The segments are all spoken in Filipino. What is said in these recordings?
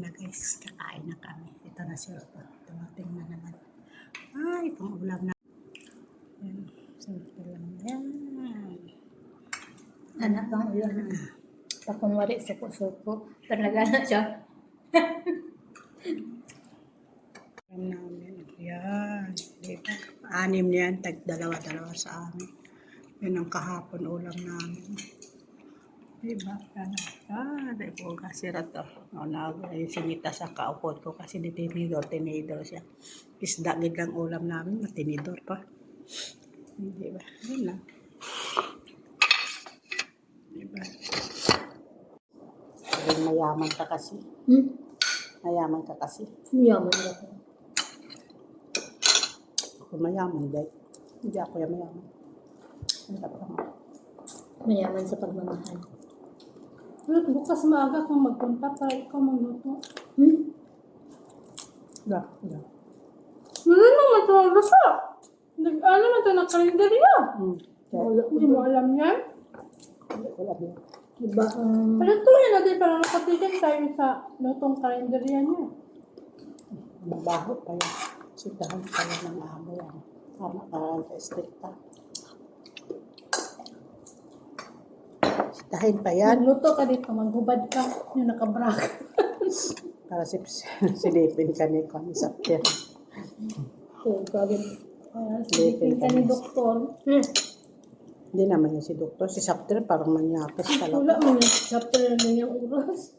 na guys, kakain na kami. Ito na si Roto. Tumating na naman. Ay, pang ulam na. Yan. Simple lang yan. Anak pang ulam. Pakunwari suko-suko. Talaga na siya. Ulam namin. Yan. Diba? 6 yan. Tag dalawa-dalawa sa amin. Yan ang kahapon ulam namin. Diba? Dahil po kasi Roto. Sinita sa kaupod ko kasi tinidor siya. Isda gid lang ulam namin. Matinidor pa. Diba? Yan lang. Diba? Sabi, mayaman ka kasi. Mayaman ka kasi. Yaman na ko. Ako mayaman dahil. Hindi ako yung mayaman. Mayaman sa pagmamahal. Bukas maaga kung magpunta para ikaw magluto. Da. Ano naman ito ang rasa? Ano naman ito na kalendarya? Hindi mo alam yan? Wala din. Diba? Pero tuloy natin para nakatikin tayo sa lutong kalendarya niya. Mabaho pa yan. Sitahan pa yan ng amo yan. Tama ka sa stricta. Sitahin pa yan. Magluto ka dito, maghubad ka, yung nakabrak. Para silipin ka ni Sapir. So, gagawin. Silipin ka ni doktor. Hindi naman yan si doktor. Si Sapir parang manyakis Wala talaga. mo yung chapter na yung oras.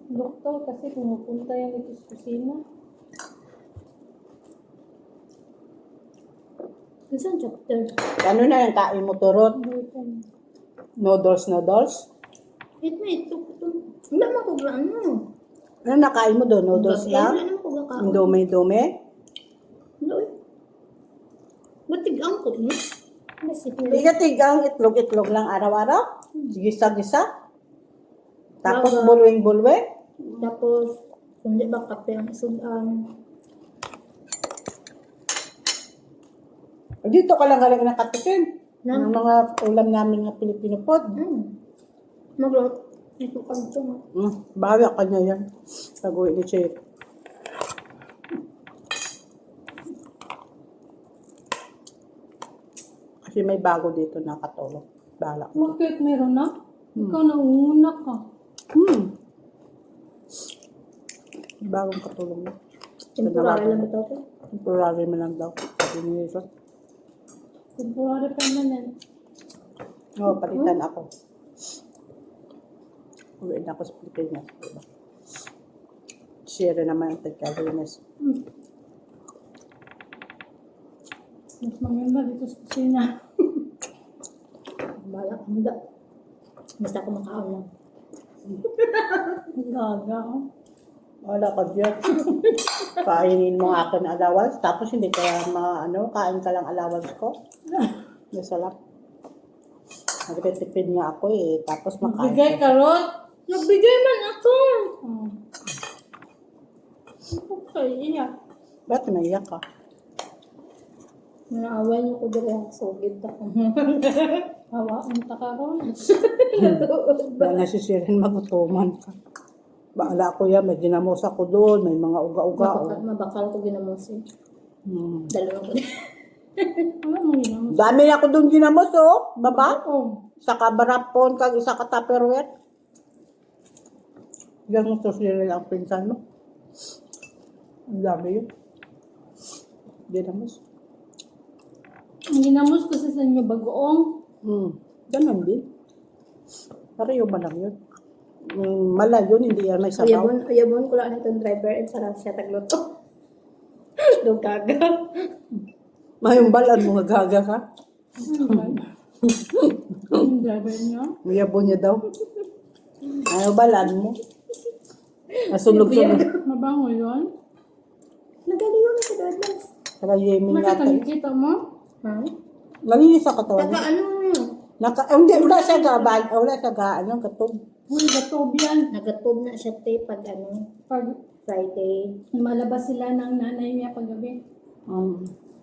Doktor kasi pumupunta yan dito sa kusina. Isang chapter. Ano na yung kain mo turot? Noodles? Ito. Wala mo ko ba ano? Ano nakain mo doon? Noodles Wala lang? mo ko ba ka? Dome? Wala. Matigang ko niya. Tigang itlog lang araw-araw. Gisa-gisa. Tapos Wala. bulwing-bulwing. Tapos, kung di ba kape ang sudan. Dito ka lang galing nakatikim. Ng Ng mga ulam namin ng Pilipino food. Maglo. Ito ka ito. Bahala ka niya yan. Pag-uwi ni Chef. Kasi may bago dito nakatulog. Bahala ka. Bakit meron na? Ikaw naunguna ka. May bagong katulog na. Temporary lang ito. Temporary mo lang daw. Sabi ni Jesus. Temporary permanent. Oo, palitan ako. Uwi na ako sa Pilipinas. Diba? Share naman ang tagkalinis. Mas maganda dito sa kusina. Bala ko hindi. Basta ako makaulam. Gaga ako. Wala ka dyan. Kainin mo akin allowance. Tapos hindi kaya kain ka lang allowance ko. Masarap. Nagtitipid nga ako eh. Tapos makain Nagbigay ka, Rod. Nagbigay man ako. Okay, iya. Ba't naiyak ka? Naaway niyo ko dito. Sugid ako. Hawaan ta ka, Rod. Ba nasisirin magutuman ka. Baala ko yan. May ginamos ako doon. May mga uga-uga. Mabakal ko ginamusin. Dalawa ko. Ano mo yun? Dami na ako doon ginamos oh. Baba. Oh. Sa kabarapon kag isa ka tupperware. Yan mo to sila ang pinsan mo. Ang dami yun. Ginamos. Ang ginamos ko sa inyo bagoong. Ganun din. Pareho ba lang yun? Mala yun, hindi yan may sabaw. Uyabon ko lang itong driver at sarap siya tagluto. Dugaga. Mayong balan mo gaga ka. Yung driver niyo. Uyabo niya daw. Ayaw balan mo. Nasulog-sulog. Mabango yun. Nagaliwan ko sa Douglas. Saka yeming Makita natin. kita mo? Ha? Malinis ang katawan. Taga ano yun? Hindi, wala siya gabay. Wala siya katog. Uy, gatob yan. Nagatub na siya te pag Pag Friday. malabas sila ng nanay niya paggabi.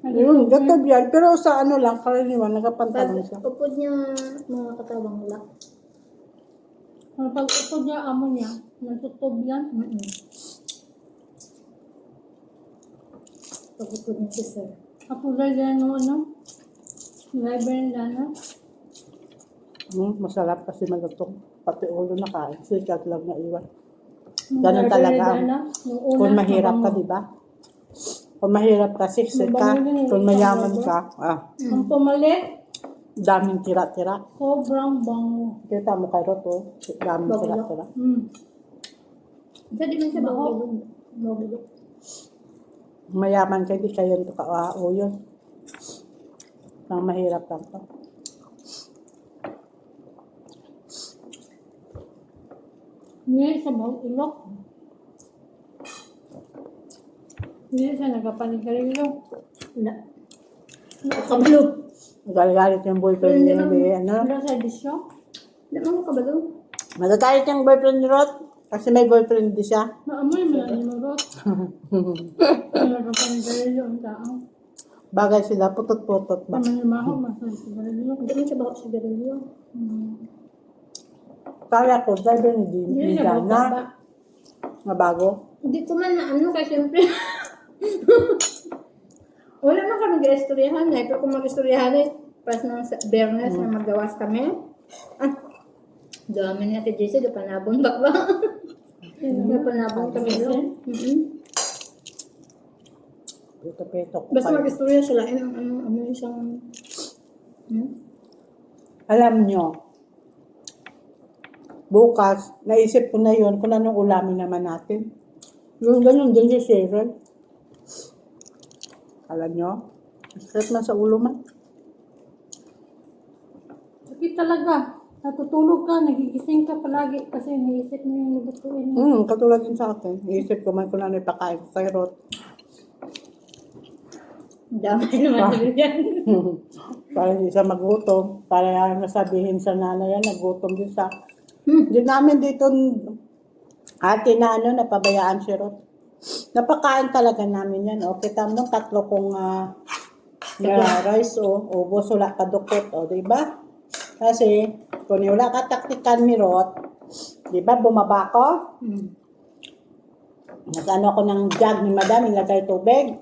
Yun, gatob yan. Pero sa lang, karaniwan, Pag nagapantalon siya. upod niya mga katawang wala. Ang pag-utod niya, amo niya, natutob yan. Pagkakod niya si sir. Ako dahil yan yung ano, driver nila na. Masarap kasi malutong. Pati ulo na kain. Sikat lang na iwan. Yung Ganun driver talaga. nila na, yung una, Kung mahirap ka, mabango. di ba? Kung mahirap ka, siksik ka. Mabango din yung Kung isang mayaman driver. ka, Ang pumalit, daming tira-tira. sobrang bango. Kita mo kay Roto, daming Bago lang. tira-tira. Isa di man siya Baho. bago. Mayaman ka, di kayo ito ka yun. Ang mahirap lang to. Hindi sa bawang ilok. Hindi siya nagkapanigarilyo. Wala. Kabalo. Magagalit yung boyfriend Hindi niya. naman. Ano? Wala sa edisyon. Wala mo kabalo. Magagalit yung boyfriend ni Rot. Kasi may boyfriend din siya. Maamoy mo lang yung marot. Nagkapanigarilyo ang tao. Bagay sila, putot-putot ba? Mamanimaho, masaya sa garilyo. Hindi man siya bago sa garilyo. Kaya ko, driver ni Hindi siya Dana. baba. Na bago. Hindi ko man na ano kasi siyempre. Wala man kami mag-istoryahan eh. Pero kung mag-istoryahan eh, pas ng Bernes na maggawas kami. Dami ni Ate JC, panabon ba ba? Panabon kami doon. Pito-pito ko Basta kayo. mag-istorya sila. Ano yung isang... Alam nyo, bukas, naisip ko na yun kung anong ulamin naman natin. Yung ganyan din si Cheryl. Alam nyo, stress man sa ulo man. Sakit talaga. Natutulog ka, nagigising ka palagi kasi iniisip mo yung lutuin. Katulad din sa akin. Naisip ko man kung ano ipakain ko kay Rot. Damay naman sila yan. Para hindi siya magutom. Para nasabihin sa nanay yan, nagutom din siya. Hindi namin dito ate na napabayaan si Rot. Napakain talaga namin yan. O, kita mo, 3 kong rice, ubos, wala ka dukot, diba? Kasi, kung wala ka taktikan ni Rot, diba, bumaba ko, nag-ano ko ng jug ni madam, ilagay tubig,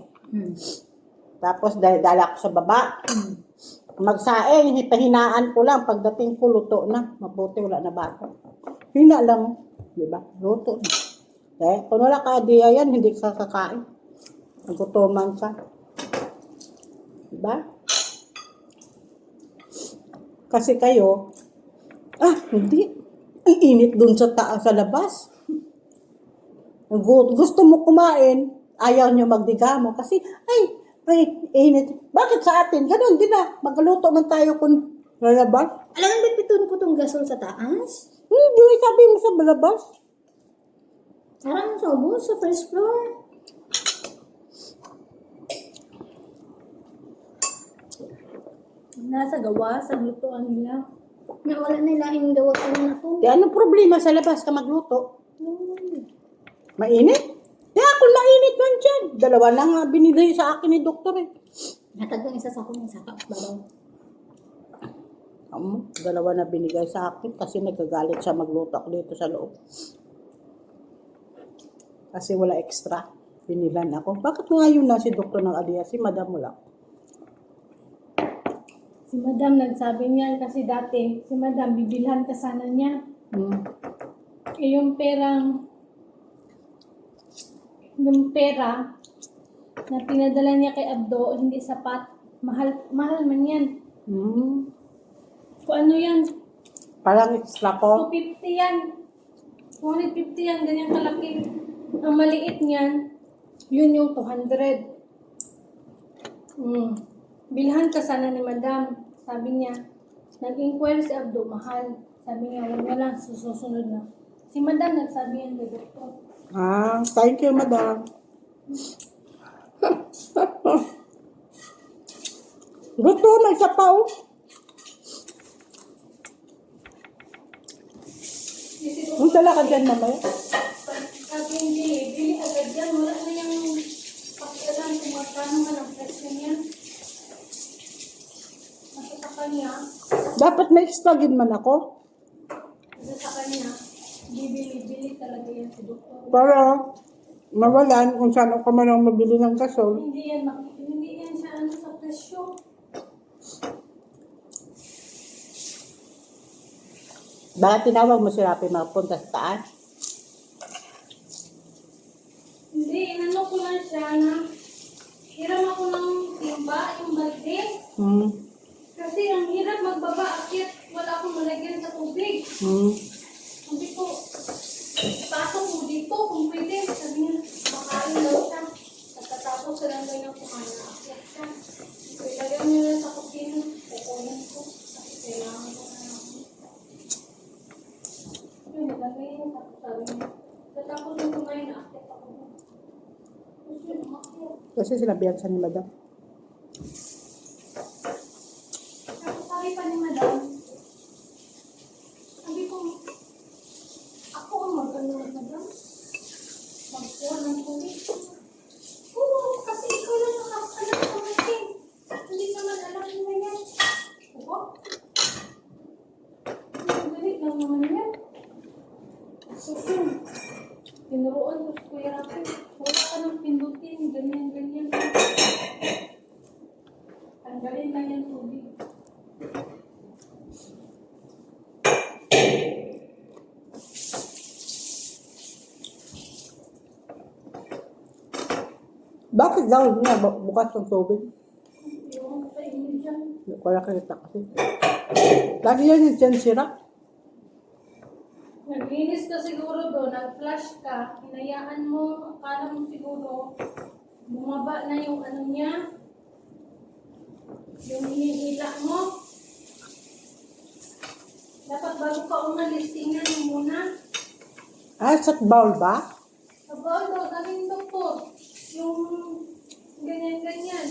tapos dala ko sa baba, magsaing, hipahinaan ko lang, pagdating ko, luto na, mabuti, wala na bago. Hina lang, diba, luto na. Kung wala ka idea yan, hindi ka kakain. Nagutuman ka. Diba? Kasi kayo, hindi. Ang init dun sa taas sa labas. Gusto mo kumain, ayaw nyo magdigamo kasi, ay, init. Bakit sa atin? Ganun din Magluto man tayo kung lalabas. Alam mo, bitbiton ko tong gasol sa taas? Hindi, sabi mo sa labas. Parang sa ubos, sa first floor. Nasa gawa, sa lutuan nila. Nawala na lahing gawag ko na ako. Di anong problema sa labas ka magluto? Mainit? Di ako mainit man dyan. 2 lang nga binigay sa akin ni doktor eh. Natagang isa sa akong saka. Babaw. 2 na binigay sa akin kasi nagagalit siya magluto ako dito sa loob. Kasi wala extra. Binilan ako. Bakit ngayon na si doktor ng Adia? Si madam mo lang. Si madam nagsabi niyan kasi dati, si madam bibilhan ka sana niya. Eh yung pera na pinadala niya kay Abdo, hindi sapat. Mahal man yan. Kung ano yan, Parang extra ko. 250 yan. 250 yan, ganyan kalaki. Ang maliit niyan, yun yung 200. Bilhan ka sana ni madam. Sabi niya, nag-inquire si Abdo, mahal. Sabi niya, huwag na lang, susunod na. Si madam nagsabi yan kay doktor. Thank you, madam. Gusto, may sapaw. Ang tala ka dyan, mamaya. Sabi hindi, bili agad yan. Wala na yung pakialam kung magkano man ang presyo niya. Nasa sa kanya, Dapat may extra gin man ako. nasa sa kanya, si doktor. Para mawalan kung saan ako man ang mabili ng gasol. Hindi yan siya ano sa presyo. Baka tinawag mo si Rapi magpunta sa taas. Hindi, inano ko lang siya na hiram ako ng timba, yung balde. Hmm. Kasi ang hirap magbaba, akit, wala akong malagyan sa tubig. Hmm. Sabi ko, pasok mo dito kung pwede. Sabi niya, makain daw siya. Pagkatapos sa lang kayo kumain na akit siya. So, ilagyan niya lang sa kusina. Kukunin ko. Kasi kailangan ko na lang. Yun, nilagay niya. Tapos sabi niya, pagkatapos yung kumain na akit ako. Tapos yun, umakyat. Kasi sinabihan sa ni Madam. Tapos sabi pa ni Madam, sabi ko, ako ang mag-ano, Madam? Mag-pour ng tubig. Oo, kasi ikaw lang nakakalam sa akin. Hindi naman alam mo yan. Oo? Galit lang naman yan. So, yun. Tinuruan ko si Kuya Rafi. Wala ka ng pindutin, ganyan. Tanggalin lang yung tubig. Bakit daw niya bukas ng tubig? Yung sa inyo dyan. Hindi ko nakita kasi. Lagi yan yung tiyan sira. Naglinis ka siguro doon, nag-flash ka, hinayaan mo, akala mo siguro, bumaba na yung ano niya, yung hinihila mo. Dapat bago ka umalis, tingnan mo muna. Ah, sa bowl ba? Sa bago, daming doktor. Yung ganyan-ganyan.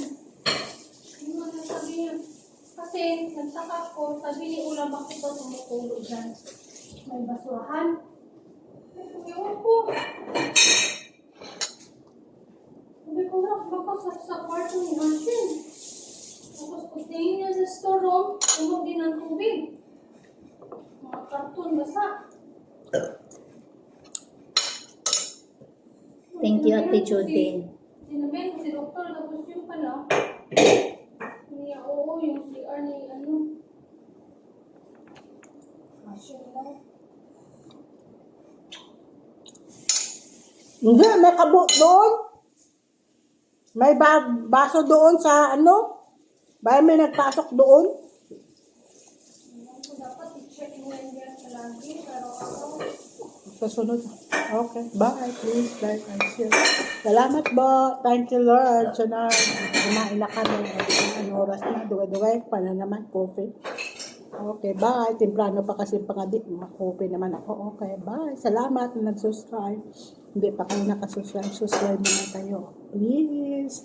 Yung mga sabi niya. Kasi, nagtaka ko, sabi ni Ula, bakit ba tumutulo dyan? May basurahan. Ewan ko. Sabi ko na, baka sa kwarto ni Asin. Tapos pagtingin niya sa store room, tumog din ng tubig. Mga karton basa. Thank you, Ate Jodine. Sinabihan si Doktor, tapos yung pala, niya, oo, yung CR ni ano. Asya lang. Hindi, may kabo doon. May baso doon sa ano. Baya may nagpasok doon. So, dapat i-check mo yan dyan palagi, araw-araw. Sa sunod. Okay. Bye. Please like and share. Salamat po. Thank you, Lord. So na, kumain na kami. Ano oras na? Dugay-dugay. Paano naman? Coffee. Okay, bye. Temprano pa kasi pangadik. Coffee naman ako. Okay, bye. Salamat na nag-subscribe. Hindi pa kayo nakasubscribe. Subscribe naman kayo. Please.